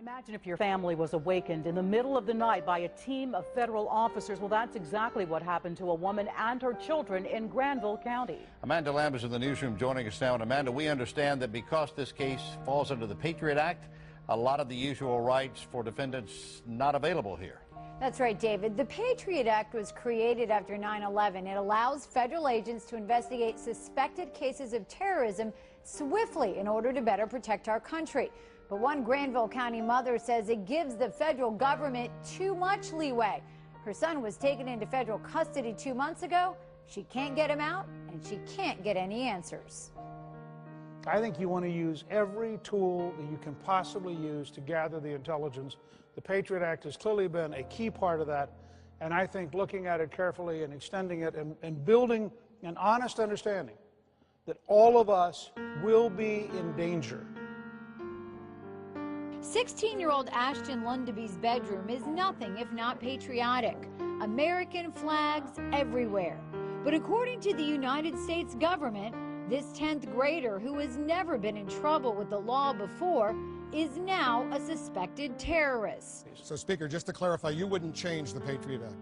Imagine if your family was awakened in the middle of the night by a team of federal officers. Well, that's exactly what happened to a woman and her children in Granville County. Amanda Lamb is in the newsroom joining us now. And Amanda, we understand that because this case falls under the Patriot Act, a lot of the usual rights for defendants not available here. That's right, David. The Patriot Act was created after 9/11. It allows federal agents to investigate suspected cases of terrorism swiftly in order to better protect our country. But one Granville County mother says it gives the federal government too much leeway. Her son was taken into federal custody 2 months ago. She can't get him out, and she can't get any answers. I think you want to use every tool that you can possibly use to gather the intelligence. The Patriot Act has clearly been a key part of that, and I think looking at it carefully and extending it and building an honest understanding that all of us will be in danger. 16-year-old Ashton Lundeby's bedroom is nothing if not patriotic. American flags everywhere. But according to the United States government, this 10th grader, who has never been in trouble with the law before, is now a suspected terrorist. So, Speaker, just to clarify, you wouldn't change the Patriot Act?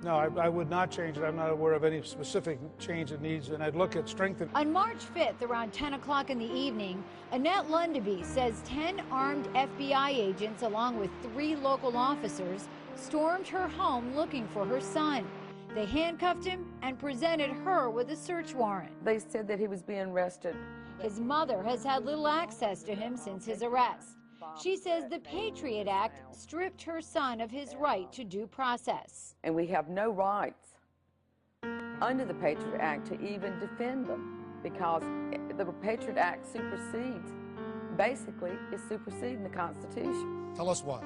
No, I would not change it. I'm not aware of any specific change it needs, and I'd look at strengthening. On March 5th, around 10 o'clock in the evening, Annette Lundeby says 10 armed FBI agents, along with 3 local officers, stormed her home looking for her son. They handcuffed him and presented her with a search warrant. They said that he was being arrested. His mother has had little access to him since his arrest. She says the Patriot Act stripped her son of his right to due process. And we have no rights under the Patriot Act to even defend them, because the Patriot Act supersedes, basically, is superseding the Constitution. Tell us why.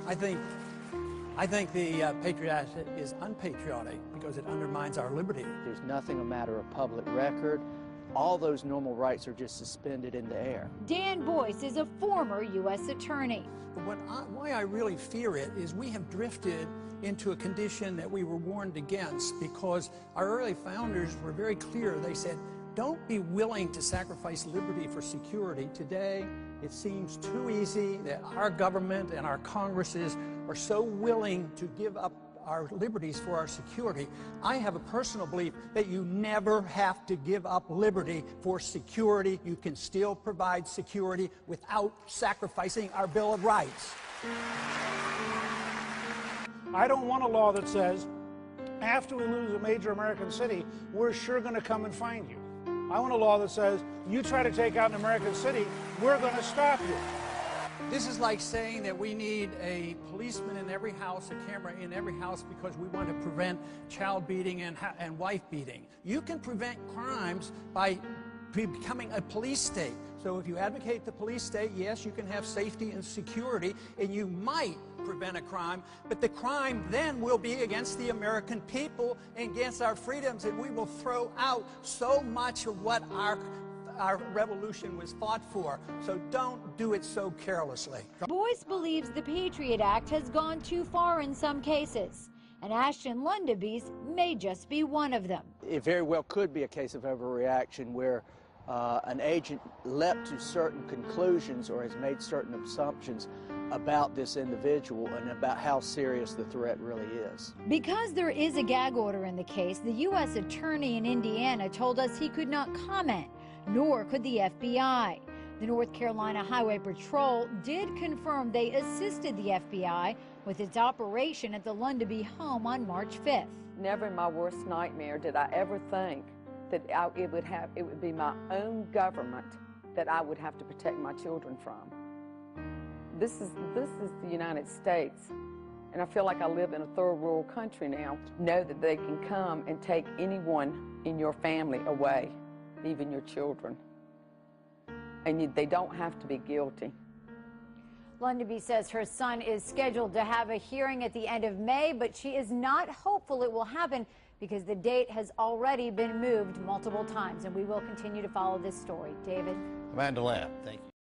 I think the Patriot Act is unpatriotic because it undermines our liberty. There's nothing a matter of public record. All those normal rights are just suspended in the air. Dan Boyce is a former U.S. attorney. Why I really fear it is we have drifted into a condition that we were warned against, because our early founders were very clear. They said, don't be willing to sacrifice liberty for security. Today, it seems too easy that our government and our Congresses are so willing to give up our liberties for our security. I have a personal belief that you never have to give up liberty for security. You can still provide security without sacrificing our Bill of Rights. I don't want a law that says, after we lose a major American city, we're sure going to come and find you. I want a law that says, you try to take out an American city, we're going to stop you. This is like saying that we need a policeman in every house, a camera in every house, because we want to prevent child beating and wife beating. You can prevent crimes by becoming a police state. So if you advocate the police state, yes, you can have safety and security, and you might prevent a crime, but the crime then will be against the American people and against our freedoms, and we will throw out so much of what our revolution was fought for. So don't do it so carelessly. Boyce believes the Patriot Act has gone too far in some cases, and Ashton Lundeby's may just be one of them. It very well could be a case of overreaction where an agent leapt to certain conclusions or has made certain assumptions about this individual and about how serious the threat really is. Because there is a gag order in the case, the U.S. attorney in Indiana told us he could not comment, nor could the FBI. The North Carolina Highway Patrol did confirm they assisted the FBI with its operation at the Lundeby home on March 5th. Never in my worst nightmare did I ever think that it would be my own government that I would have to protect my children from. This is the United States, and I feel like I live in a third world country now. Know that they can come and take anyone in your family away, even your children, and they don't have to be guilty. Lundeby says her son is scheduled to have a hearing at the end of May, but she is not hopeful it will happen because the date has already been moved multiple times, and we will continue to follow this story. David? Amanda Lamb, thank you.